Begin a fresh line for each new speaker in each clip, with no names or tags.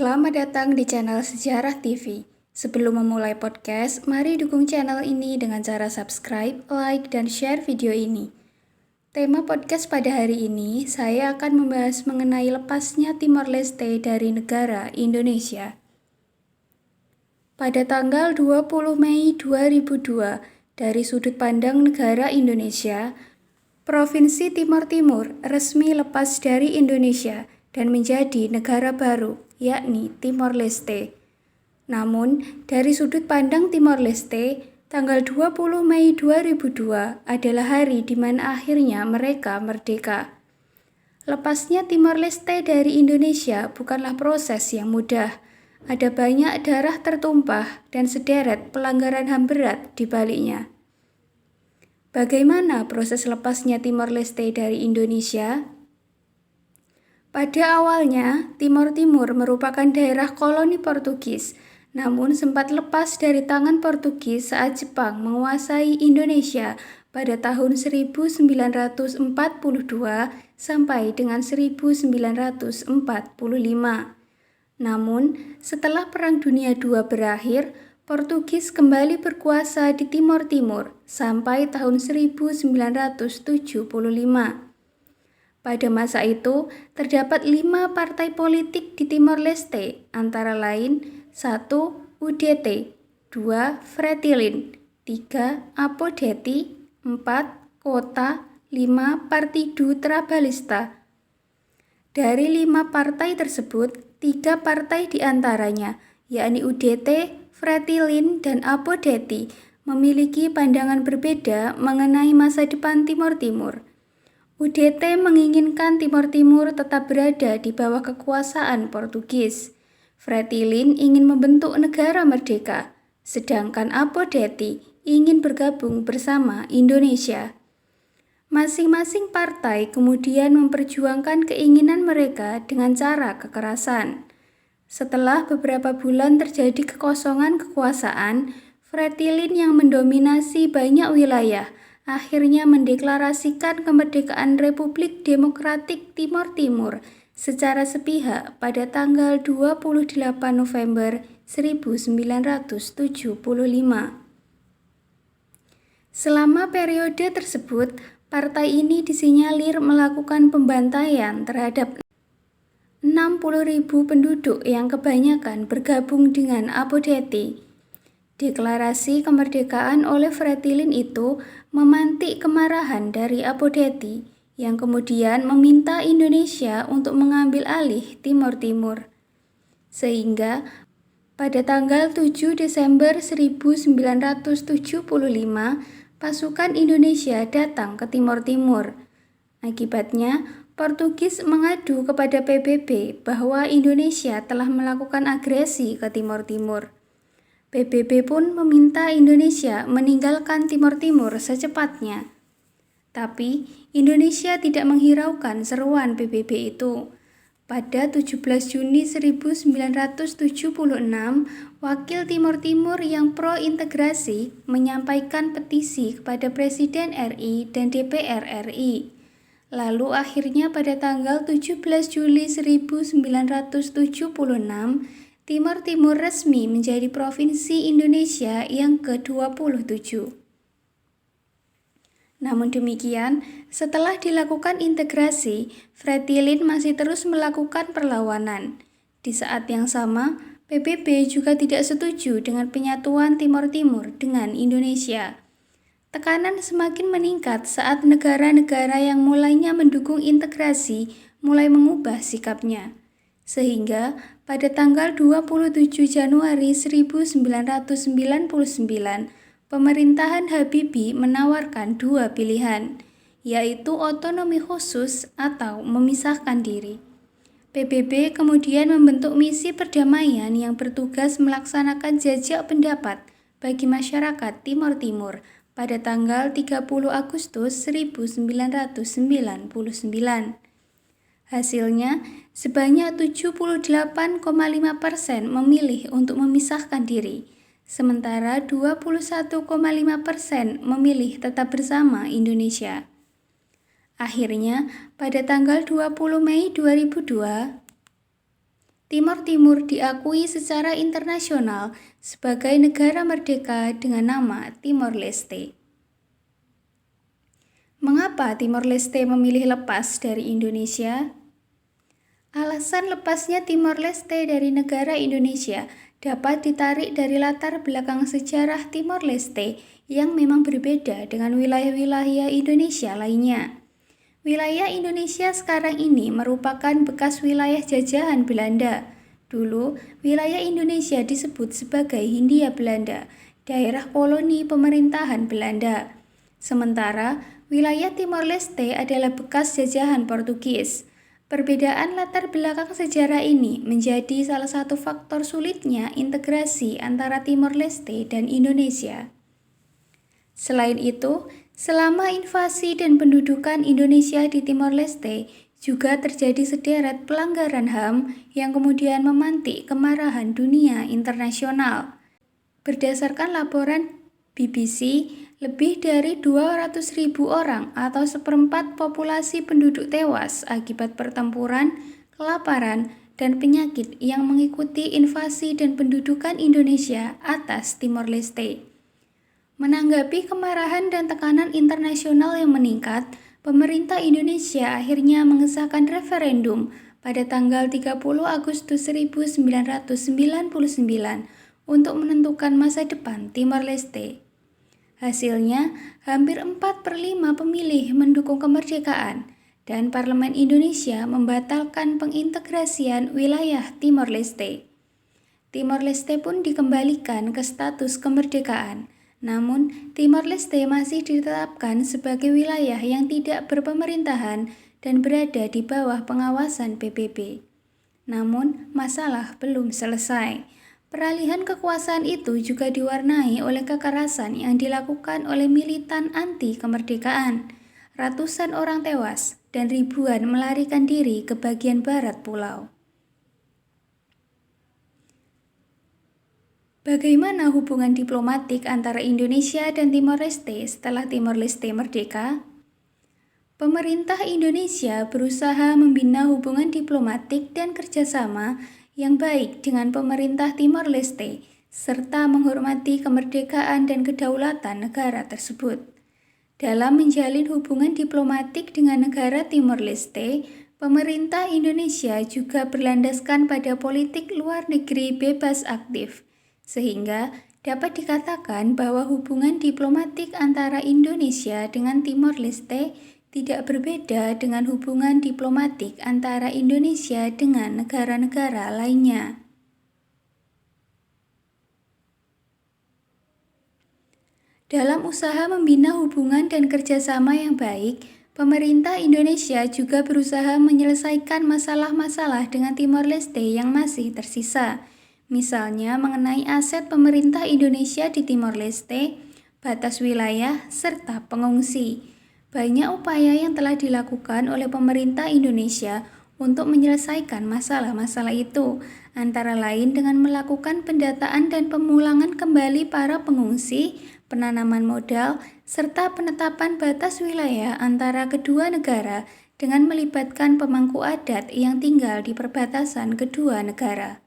Selamat datang di channel Sejarah TV. Sebelum memulai podcast, mari dukung channel ini dengan cara subscribe, like, dan share video ini. Tema podcast pada hari ini, saya akan membahas mengenai lepasnya Timor Leste dari negara Indonesia. Pada tanggal 20 Mei 2002, dari sudut pandang negara Indonesia, Provinsi Timor Timur resmi lepas dari Indonesia dan menjadi negara baru, yakni Timor Leste. Namun, dari sudut pandang Timor Leste, tanggal 20 Mei 2002 adalah hari di mana akhirnya mereka merdeka. Lepasnya Timor Leste dari Indonesia bukanlah proses yang mudah. Ada banyak darah tertumpah dan sederet pelanggaran HAM berat di baliknya. Bagaimana proses lepasnya Timor Leste dari Indonesia? Pada awalnya, Timor Timur merupakan daerah koloni Portugis, namun sempat lepas dari tangan Portugis saat Jepang menguasai Indonesia pada tahun 1942 sampai dengan 1945. Namun, setelah Perang Dunia II berakhir, Portugis kembali berkuasa di Timor Timur sampai tahun 1975. Pada masa itu, terdapat 5 partai politik di Timor Leste, antara lain 1. UDT, 2. Fretilin, 3. Apodeti, 4. Kota, 5. Partido Trabalhista. Dari 5 partai tersebut, 3 partai diantaranya, yakni UDT, Fretilin, dan Apodeti, memiliki pandangan berbeda mengenai masa depan Timor Timur. UDT menginginkan Timor Timur tetap berada di bawah kekuasaan Portugis. Fretilin ingin membentuk negara merdeka, sedangkan Apodeti ingin bergabung bersama Indonesia. Masing-masing partai kemudian memperjuangkan keinginan mereka dengan cara kekerasan. Setelah beberapa bulan terjadi kekosongan kekuasaan, Fretilin yang mendominasi banyak wilayah akhirnya mendeklarasikan kemerdekaan Republik Demokratik Timor Timur secara sepihak pada tanggal 28 November 1975. Selama periode tersebut, partai ini disinyalir melakukan pembantaian terhadap 60.000 penduduk yang kebanyakan bergabung dengan Apodeti. Deklarasi kemerdekaan oleh Fretilin itu memantik kemarahan dari Apodeti yang kemudian meminta Indonesia untuk mengambil alih Timor Timur. Sehingga pada tanggal 7 Desember 1975, pasukan Indonesia datang ke Timor Timur. Akibatnya, Portugis mengadu kepada PBB bahwa Indonesia telah melakukan agresi ke Timor Timur. PBB pun meminta Indonesia meninggalkan Timor Timur secepatnya. Tapi, Indonesia tidak menghiraukan seruan PBB itu. Pada 17 Juni 1976, Wakil Timor Timur yang pro-integrasi menyampaikan petisi kepada Presiden RI dan DPR RI. Lalu akhirnya pada tanggal 17 Juli 1976, Timor Timur resmi menjadi provinsi Indonesia yang ke-27. Namun demikian, setelah dilakukan integrasi, Fretilin masih terus melakukan perlawanan. Di saat yang sama, PBB juga tidak setuju dengan penyatuan Timor Timur dengan Indonesia. Tekanan semakin meningkat saat negara-negara yang mulainya mendukung integrasi mulai mengubah sikapnya. Sehingga pada tanggal 27 Januari 1999, pemerintahan Habibie menawarkan 2 pilihan, yaitu otonomi khusus atau memisahkan diri. PBB kemudian membentuk misi perdamaian yang bertugas melaksanakan jajak pendapat bagi masyarakat Timor Timur pada tanggal 30 Agustus 1999. Hasilnya, sebanyak 78,5% memilih untuk memisahkan diri, sementara 21,5% memilih tetap bersama Indonesia. Akhirnya, pada tanggal 20 Mei 2002, Timor Timur diakui secara internasional sebagai negara merdeka dengan nama Timor Leste. Mengapa Timor Leste memilih lepas dari Indonesia? Alasan lepasnya Timor Leste dari negara Indonesia dapat ditarik dari latar belakang sejarah Timor Leste yang memang berbeda dengan wilayah-wilayah Indonesia lainnya. Wilayah Indonesia sekarang ini merupakan bekas wilayah jajahan Belanda. Dulu, wilayah Indonesia disebut sebagai Hindia Belanda, daerah koloni pemerintahan Belanda. Sementara, wilayah Timor Leste adalah bekas jajahan Portugis. Perbedaan latar belakang sejarah ini menjadi salah satu faktor sulitnya integrasi antara Timor Leste dan Indonesia. Selain itu, selama invasi dan pendudukan Indonesia di Timor Leste, juga terjadi sederet pelanggaran HAM yang kemudian memantik kemarahan dunia internasional. Berdasarkan laporan BBC, lebih dari 200.000 orang atau seperempat populasi penduduk tewas akibat pertempuran, kelaparan, dan penyakit yang mengikuti invasi dan pendudukan Indonesia atas Timor Leste. Menanggapi kemarahan dan tekanan internasional yang meningkat, pemerintah Indonesia akhirnya mengesahkan referendum pada tanggal 30 Agustus 1999 untuk menentukan masa depan Timor Leste. Hasilnya, hampir 4/5 pemilih mendukung kemerdekaan, dan Parlemen Indonesia membatalkan pengintegrasian wilayah Timor Leste. Timor Leste pun dikembalikan ke status kemerdekaan. Namun, Timor Leste masih ditetapkan sebagai wilayah yang tidak berpemerintahan dan berada di bawah pengawasan PBB. Namun, masalah belum selesai. Peralihan kekuasaan itu juga diwarnai oleh kekerasan yang dilakukan oleh militan anti kemerdekaan. Ratusan orang tewas dan ribuan melarikan diri ke bagian barat pulau. Bagaimana hubungan diplomatik antara Indonesia dan Timor Leste setelah Timor Leste merdeka? Pemerintah Indonesia berusaha membina hubungan diplomatik dan kerjasama yang baik dengan pemerintah Timor Leste, serta menghormati kemerdekaan dan kedaulatan negara tersebut. Dalam menjalin hubungan diplomatik dengan negara Timor Leste, pemerintah Indonesia juga berlandaskan pada politik luar negeri bebas aktif, sehingga dapat dikatakan bahwa hubungan diplomatik antara Indonesia dengan Timor Leste tidak berbeda dengan hubungan diplomatik antara Indonesia dengan negara-negara lainnya. Dalam usaha membina hubungan dan kerjasama yang baik, pemerintah Indonesia juga berusaha menyelesaikan masalah-masalah dengan Timor Leste yang masih tersisa. Misalnya mengenai aset pemerintah Indonesia di Timor Leste, batas wilayah, serta pengungsi. Banyak upaya yang telah dilakukan oleh pemerintah Indonesia untuk menyelesaikan masalah-masalah itu, antara lain dengan melakukan pendataan dan pemulangan kembali para pengungsi, penanaman modal, serta penetapan batas wilayah antara kedua negara dengan melibatkan pemangku adat yang tinggal di perbatasan kedua negara.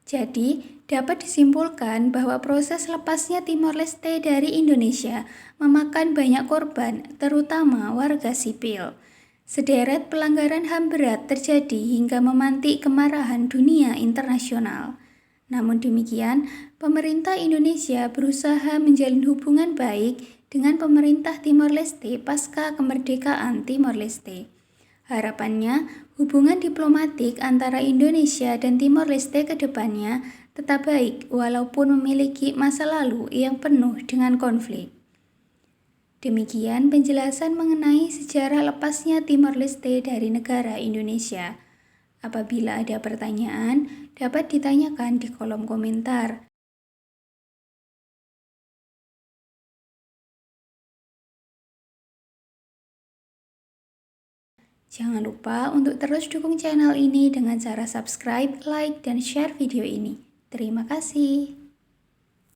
Jadi, dapat disimpulkan bahwa proses lepasnya Timor Leste dari Indonesia memakan banyak korban, terutama warga sipil. Sederet pelanggaran HAM berat terjadi hingga memantik kemarahan dunia internasional. Namun demikian, pemerintah Indonesia berusaha menjalin hubungan baik dengan pemerintah Timor Leste pasca kemerdekaan Timor Leste. Harapannya, hubungan diplomatik antara Indonesia dan Timor Leste ke depannya tetap baik walaupun memiliki masa lalu yang penuh dengan konflik. Demikian penjelasan mengenai sejarah lepasnya Timor Leste dari negara Indonesia. Apabila ada pertanyaan, dapat ditanyakan di kolom komentar. Jangan lupa untuk terus dukung channel ini dengan cara subscribe, like, dan share video ini. Terima kasih.